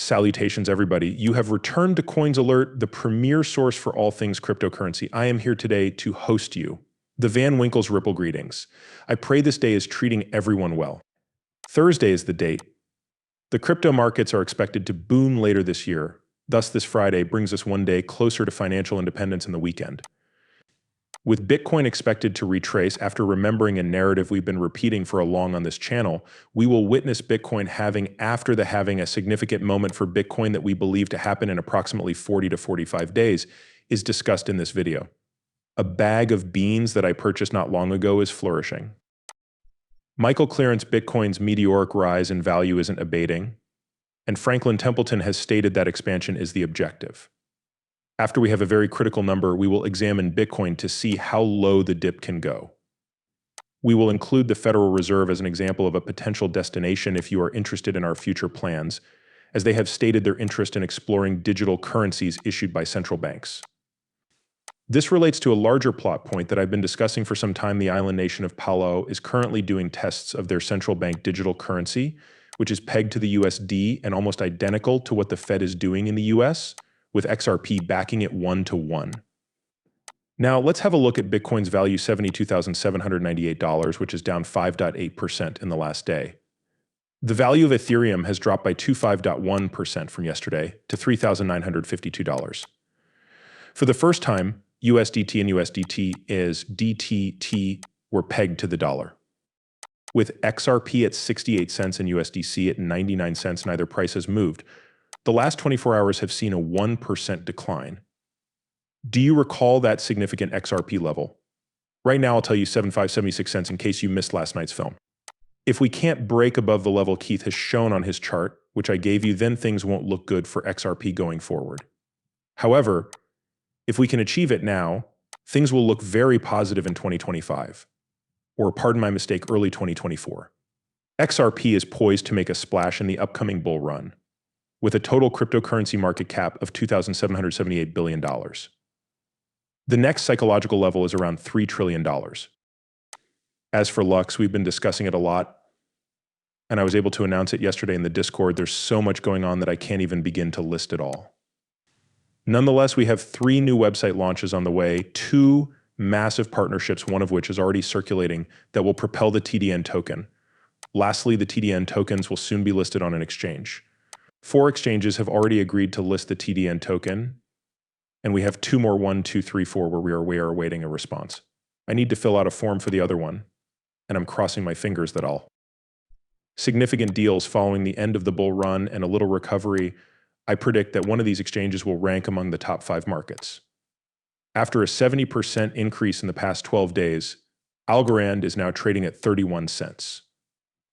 Salutations, everybody. You have returned to Coins Alert, the premier source for all things cryptocurrency. I am here today to host you. The Van Winkle's Ripple greetings. I pray this day is treating everyone well. Thursday is the date. The crypto markets are expected to boom later this year. Thus, this Friday brings us one day closer to financial independence in the weekend. With Bitcoin expected to retrace after remembering a narrative we've been repeating for a long on this channel, we will witness Bitcoin having a significant moment for Bitcoin that we believe to happen in approximately 40 to 45 days is discussed in this video. A bag of beans that I purchased not long ago is flourishing. Michael Clearance Bitcoin's meteoric rise in value isn't abating, and Franklin Templeton has stated that expansion is the objective. After we have a very critical number, we will examine Bitcoin to see how low the dip can go. We will include the Federal Reserve as an example of a potential destination if you are interested in our future plans, as they have stated their interest in exploring digital currencies issued by central banks. This relates to a larger plot point that I've been discussing for some time. The island nation of Palau is currently doing tests of their central bank digital currency, which is pegged to the USD and almost identical to what the Fed is doing in the US, with XRP backing it 1-to-1. Now, let's have a look at Bitcoin's value, $72,798, which is down 5.8% in the last day. The value of Ethereum has dropped by 25.1% from yesterday to $3,952. For the first time, USDT and DTT were pegged to the dollar. With XRP at 68 cents and USDC at 99 cents, neither price has moved. The last 24 hours have seen a 1% decline. Do you recall that significant XRP level? Right now, I'll tell you 75.76 cents in case you missed last night's film. If we can't break above the level Keith has shown on his chart, which I gave you, then things won't look good for XRP going forward. However, if we can achieve it now, things will look very positive in 2025. Or, pardon my mistake, early 2024. XRP is poised to make a splash in the upcoming bull run, with a total cryptocurrency market cap of $2,778 billion. The next psychological level is around $3 trillion. As for Lux, we've been discussing it a lot, and I was able to announce it yesterday in the Discord. There's so much going on that I can't even begin to list it all. Nonetheless, we have 3 new website launches on the way, 2 massive partnerships, one of which is already circulating, that will propel the TDN token. Lastly, the TDN tokens will soon be listed on an exchange. 4 exchanges have already agreed to list the TDN token, and we have 2 more, 1, 2, 3, 4, where we are awaiting a response. I need to fill out a form for the other one, and I'm crossing my fingers that all significant deals following the end of the bull run and a little recovery. I predict that one of these exchanges will rank among the top 5 markets. After a 70% increase in the past 12 days, Algorand is now trading at 31 cents.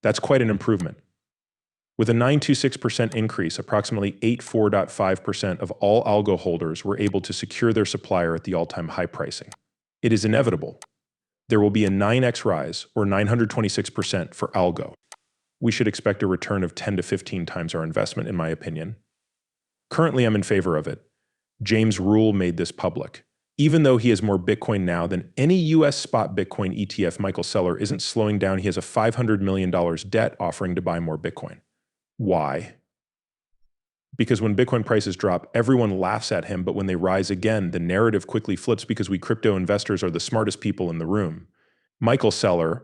That's quite an improvement. With a 926% increase, approximately 84.5% of all algo holders were able to secure their supplier at the all-time high pricing. It is inevitable. There will be a 9x rise, or 926% for algo. We should expect a return of 10 to 15 times our investment, in my opinion. Currently, I'm in favor of it. James Rule made this public. Even though he has more Bitcoin now than any US spot Bitcoin ETF, Michael Saylor isn't slowing down. He has a $500 million debt offering to buy more Bitcoin. Why? Because when Bitcoin prices drop, everyone laughs at him, but when they rise again, the narrative quickly flips because we crypto investors are the smartest people in the room. Michael Saylor,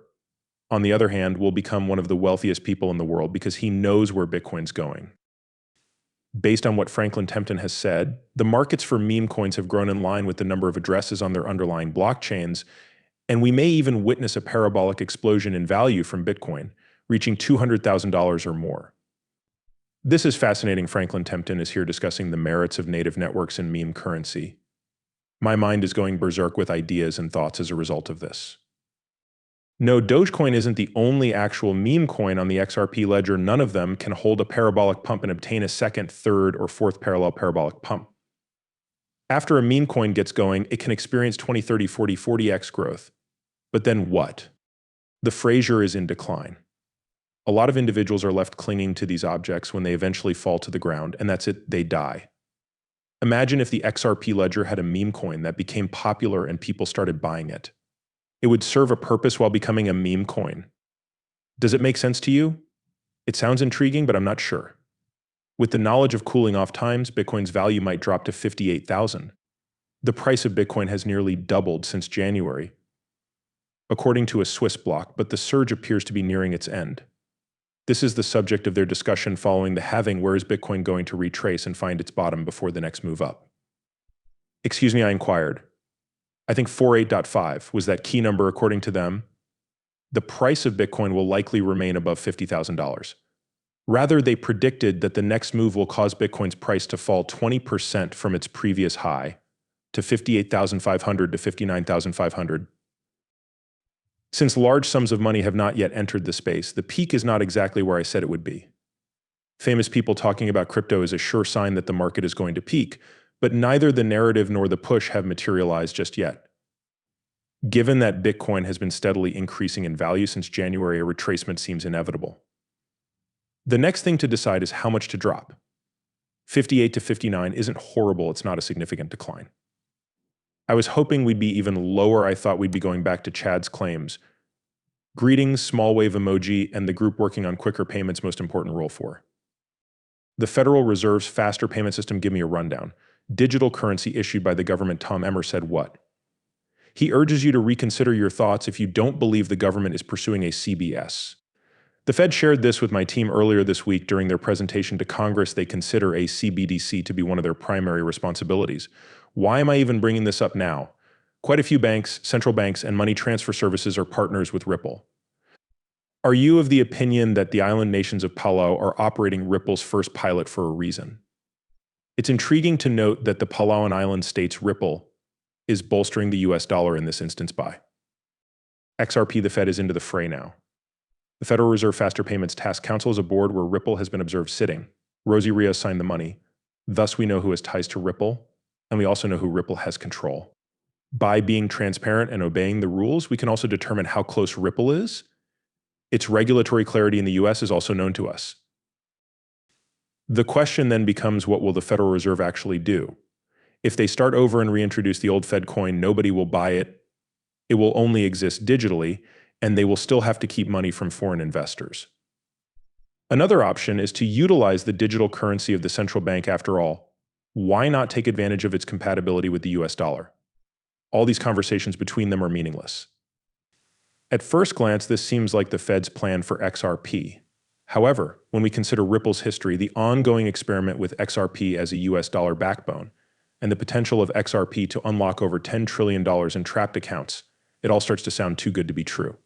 on the other hand, will become one of the wealthiest people in the world because he knows where Bitcoin's going. Based on what Franklin Templeton has said, the markets for meme coins have grown in line with the number of addresses on their underlying blockchains, and we may even witness a parabolic explosion in value from Bitcoin, reaching $200,000 or more. This is fascinating. Franklin Templeton is here discussing the merits of native networks and meme currency. My mind is going berserk with ideas and thoughts as a result of this. No, Dogecoin isn't the only actual meme coin on the XRP ledger. None of them can hold a parabolic pump and obtain a second, third, or fourth parallel parabolic pump. After a meme coin gets going, it can experience 20, 30, 40, 40x growth. But then what? The Fraser is in decline. A lot of individuals are left clinging to these objects when they eventually fall to the ground, and that's it, they die. Imagine if the XRP ledger had a meme coin that became popular and people started buying it. It would serve a purpose while becoming a meme coin. Does it make sense to you? It sounds intriguing, but I'm not sure. With the knowledge of cooling off times, Bitcoin's value might drop to 58,000. The price of Bitcoin has nearly doubled since January, according to a Swiss block, but the surge appears to be nearing its end. This is the subject of their discussion following the halving. Where is Bitcoin going to retrace and find its bottom before the next move up? Excuse me, I inquired. I think 48.5 was that key number according to them. The price of Bitcoin will likely remain above $50,000. Rather, they predicted that the next move will cause Bitcoin's price to fall 20% from its previous high to 58,500 to 59,500. Since large sums of money have not yet entered the space, the peak is not exactly where I said it would be. Famous people talking about crypto is a sure sign that the market is going to peak, but neither the narrative nor the push have materialized just yet. Given that Bitcoin has been steadily increasing in value since January, a retracement seems inevitable. The next thing to decide is how much to drop. 58 to 59 isn't horrible, it's not a significant decline. I was hoping we'd be even lower. I thought we'd be going back to Chad's claims. Greetings, small wave emoji, and the group working on quicker payments most important rule 4. The Federal Reserve's faster payment system. Give me a rundown. Digital currency issued by the government. Tom Emmer said what? He urges you to reconsider your thoughts if you don't believe the government is pursuing a CBS. The Fed shared this with my team earlier this week during their presentation to Congress. They consider a CBDC to be one of their primary responsibilities. Why am I even bringing this up now? Quite a few banks, central banks, and money transfer services are partners with Ripple. Are you of the opinion that the island nations of Palau are operating Ripple's first pilot for a reason? It's intriguing to note that the Palauan island states Ripple is bolstering the US dollar in this instance by XRP. The Fed is into the fray now. The Federal Reserve Faster Payments Task Council is a board where Ripple has been observed sitting. Rosie Rios signed the money. Thus, we know who has ties to Ripple, and we also know who Ripple has control. By being transparent and obeying the rules, we can also determine how close Ripple is. Its regulatory clarity in the US is also known to us. The question then becomes, what will the Federal Reserve actually do? If they start over and reintroduce the old Fed coin, nobody will buy it. It will only exist digitally, and they will still have to keep money from foreign investors. Another option is to utilize the digital currency of the central bank. After all, why not take advantage of its compatibility with the US dollar? All these conversations between them are meaningless. At first glance, this seems like the Fed's plan for XRP. However, when we consider Ripple's history, the ongoing experiment with XRP as a US dollar backbone, and the potential of XRP to unlock over $10 trillion in trapped accounts, it all starts to sound too good to be true.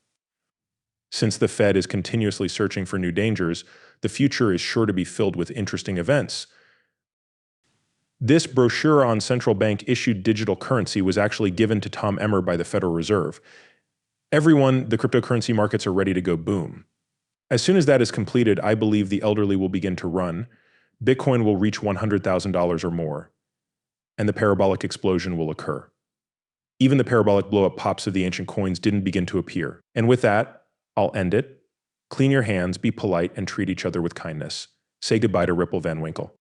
Since the Fed is continuously searching for new dangers, the future is sure to be filled with interesting events. This brochure on central bank issued digital currency was actually given to Tom Emmer by the Federal Reserve. Everyone, the cryptocurrency markets are ready to go boom. As soon as that is completed, I believe the elderly will begin to run, Bitcoin will reach $100,000 or more, and the parabolic explosion will occur. Even the parabolic blow-up pops of the ancient coins didn't begin to appear. And with that, I'll end it. Clean your hands, be polite, and treat each other with kindness. Say goodbye to Ripple Van Winkle.